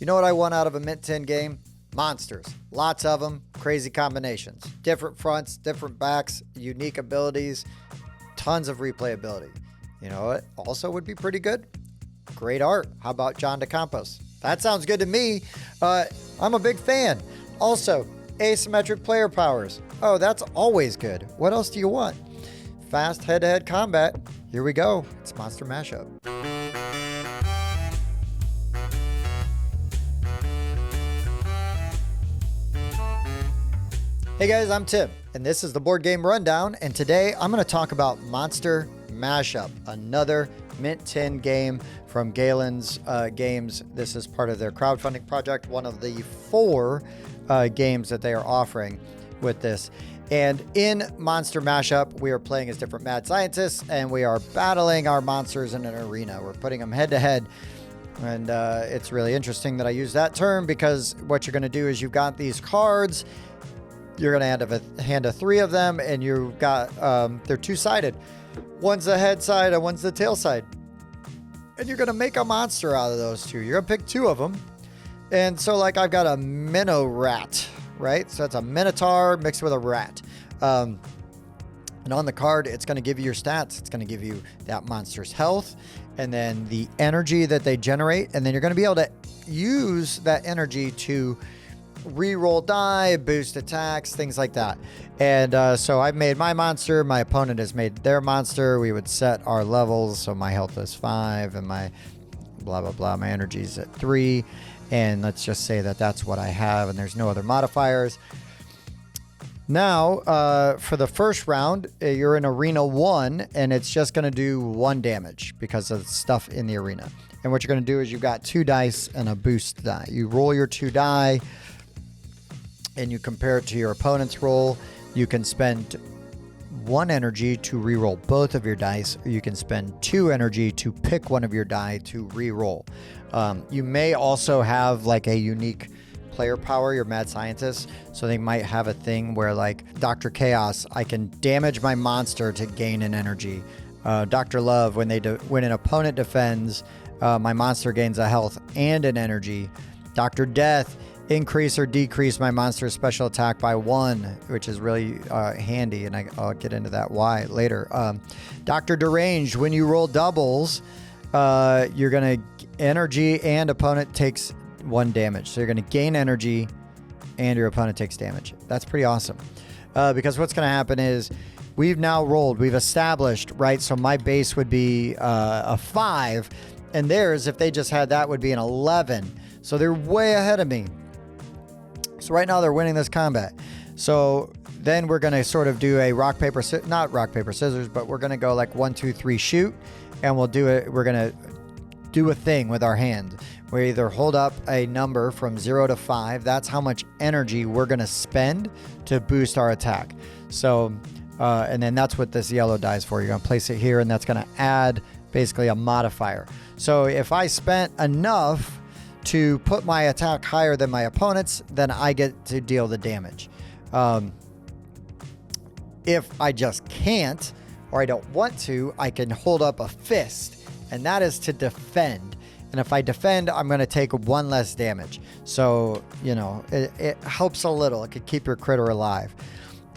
You know what I want out of a Mint Tin game? Monsters. Lots of them. Crazy combinations. Different fronts, different backs, unique abilities, tons of replayability. You know what also would be pretty good? Great art. How about John DeCampos? That sounds good to me. I'm a big fan. Also, asymmetric player powers. Oh, that's always good. What else do you want? Fast head-to-head combat. Here we go. It's Monster Mashup. Hey guys, I'm Tim, and this is the Board Game Rundown, and today I'm going to talk about Monster Mashup, another Mint Tin game from Galen's games. This is part of their crowdfunding project, one of the 4 games that they are offering with this. And in Monster Mashup, we are playing as different mad scientists, and we are battling our monsters in an arena. We're putting them head to head. And it's really interesting that I use that term because what you're going to do is you've got these cards. You're going to have a hand of 3 of them, and you've got, they're 2-sided. One's the head side and one's the tail side. And you're going to make a monster out of those 2. You're going to pick 2 of them. And so, like, I've got a MINO-RAT, right? So it's a Minotaur mixed with a rat. And on the card, it's going to give you your stats. It's going to give you that monster's health and then the energy that they generate. And then you're going to be able to use that energy to re-roll die, boost attacks, things like that. And so I've made my monster. My opponent has made their monster. We would set our levels. So my health is 5 and my blah, blah, blah. My energy is at 3. And let's just say that that's what I have. And there's no other modifiers. Now, for the first round, you're in Arena 1. And it's just going to do 1 damage because of the stuff in the arena. And what you're going to do is you've got 2 dice and a boost die. You roll your 2 die. And you compare it to your opponent's roll. You can spend 1 energy to re-roll both of your dice, or you can spend 2 energy to pick one of your die to re-roll. You may also have like a unique player power, your mad scientist. So they might have a thing where, like Dr. Chaos, I can damage my monster to gain an energy. Dr. Love, when an opponent defends, my monster gains a health and an energy. Dr. Death, increase or decrease my monster's special attack by 1, which is really handy, and I'll get into that why later. Dr. Deranged, when you roll doubles, you're going to energy and opponent takes 1 damage. So you're going to gain energy and your opponent takes damage. That's pretty awesome. Because what's going to happen is we've now rolled, we've established, right? So my base would be a 5, and theirs, if they just had that, would be an 11. So they're way ahead of me. So right now they're winning this combat. So then we're going to sort of do a rock, paper, not rock, paper, scissors, but we're going to go like 1, 2, 3, shoot. And we'll do it. We're going to do a thing with our hand. We either hold up a number from 0 to 5. That's how much energy we're going to spend to boost our attack. So, and then that's what this yellow die is for. You're going to place it here, and that's going to add basically a modifier. So if I spent enough to put my attack higher than my opponent's, then I get to deal the damage. If I just can't, or I don't want to, I can hold up a fist, and that is to defend. And if I defend, I'm going to take 1 less damage. So, you know, it helps a little. It could keep your critter alive.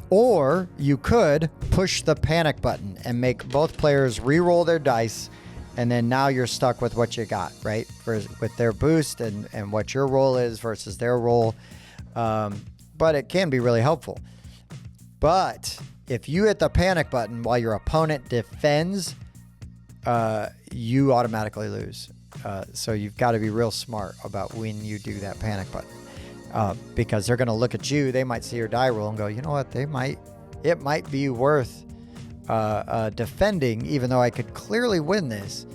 Or you could push the panic button and make both players re-roll their dice. And then now you're stuck with what you got, right? With their boost and what your roll is versus their roll. But it can be really helpful. But if you hit the panic button while your opponent defends, you automatically lose. So you've got to be real smart about when you do that panic button. Because they're going to look at you. They might see your die roll and go, you know what? It might be worth defending, even though I could clearly win this,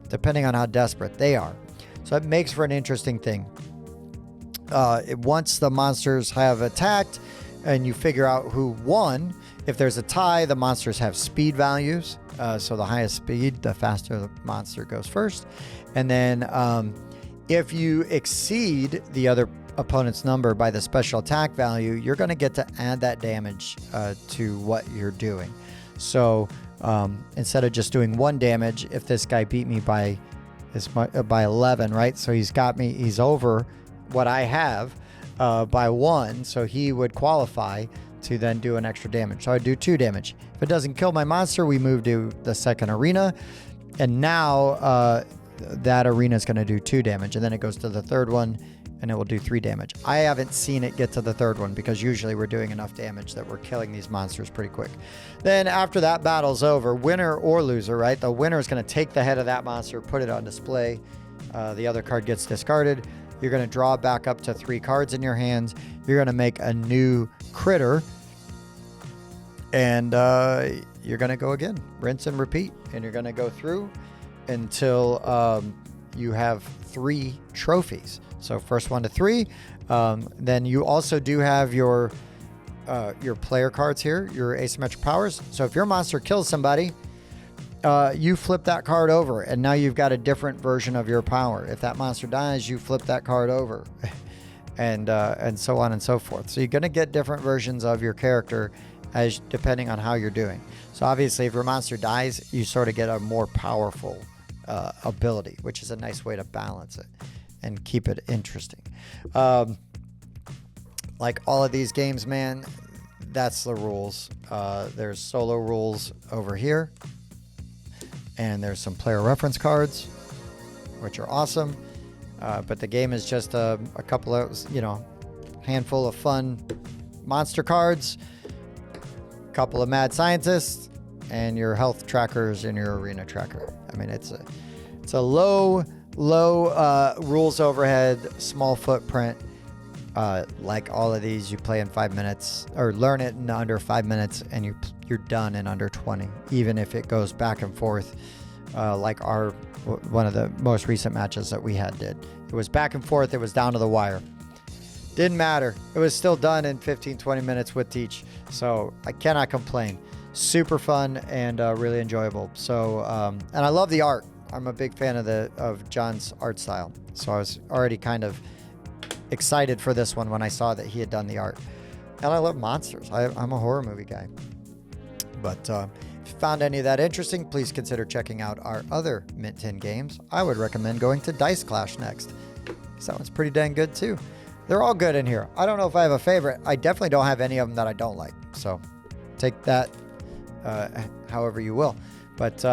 depending on how desperate they are. So it makes for an interesting thing. Once the monsters have attacked and you figure out who won, if there's a tie, the monsters have speed values. So the highest speed, the faster the monster goes first. And then if you exceed the other opponent's number by the special attack value, you're going to get to add that damage to what you're doing. So instead of just doing 1 damage, if this guy beat me by by 11, right? So he's got me, he's over what I have by 1, so he would qualify to then do an extra damage. So I do 2 damage. If it doesn't kill my monster, we move to the second arena, and now that arena is going to do 2 damage, and then it goes to the third one, and it will do 3 damage. I haven't seen it get to the third one because usually we're doing enough damage that we're killing these monsters pretty quick. Then after that battle's over, winner or loser, right? The winner is going to take the head of that monster, put it on display. The other card gets discarded. You're going to draw back up to 3 cards in your hands. You're going to make a new critter, and you're going to go again. Rinse and repeat. And you're going to go through until you have 3 trophies. So first 1 to 3. Then you also do have your player cards here, your asymmetric powers. So if your monster kills somebody, you flip that card over, and now you've got a different version of your power. If that monster dies, you flip that card over, and so on and so forth. So you're going to get different versions of your character as depending on how you're doing. So obviously, if your monster dies, you sort of get a more powerful ability, which is a nice way to balance it and keep it interesting. Like all of these games, man, that's the rules. There's solo rules over here, and there's some player reference cards, which are awesome. But the game is just a couple of, handful of fun monster cards, a couple of mad scientists, and your health trackers and your arena tracker. I mean, it's a low rules overhead, small footprint. Like all of these, you play in 5 minutes, or learn it in under 5 minutes, and you're done in under 20. Even if it goes back and forth, like one of the most recent matches that we had did. It was back and forth. It was down to the wire. Didn't matter. It was still done in 15-20 minutes with Teach. So I cannot complain. Super fun and really enjoyable. So and I love the art. I'm a big fan of John's art style. So I was already kind of excited for this one when I saw that he had done the art. And I love monsters. I'm a horror movie guy. But if you found any of that interesting, please consider checking out our other Mint Tin games. I would recommend going to Dice Clash next, because that one's pretty dang good too. They're all good in here. I don't know if I have a favorite. I definitely don't have any of them that I don't like. So take that however you will. But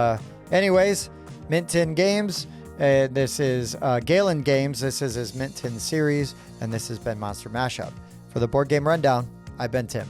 anyways, Mint Tin Games. This is Galen Games. This is his Mint Tin series, and this has been Monster Mashup. For the Board Game Rundown, I've been Tim.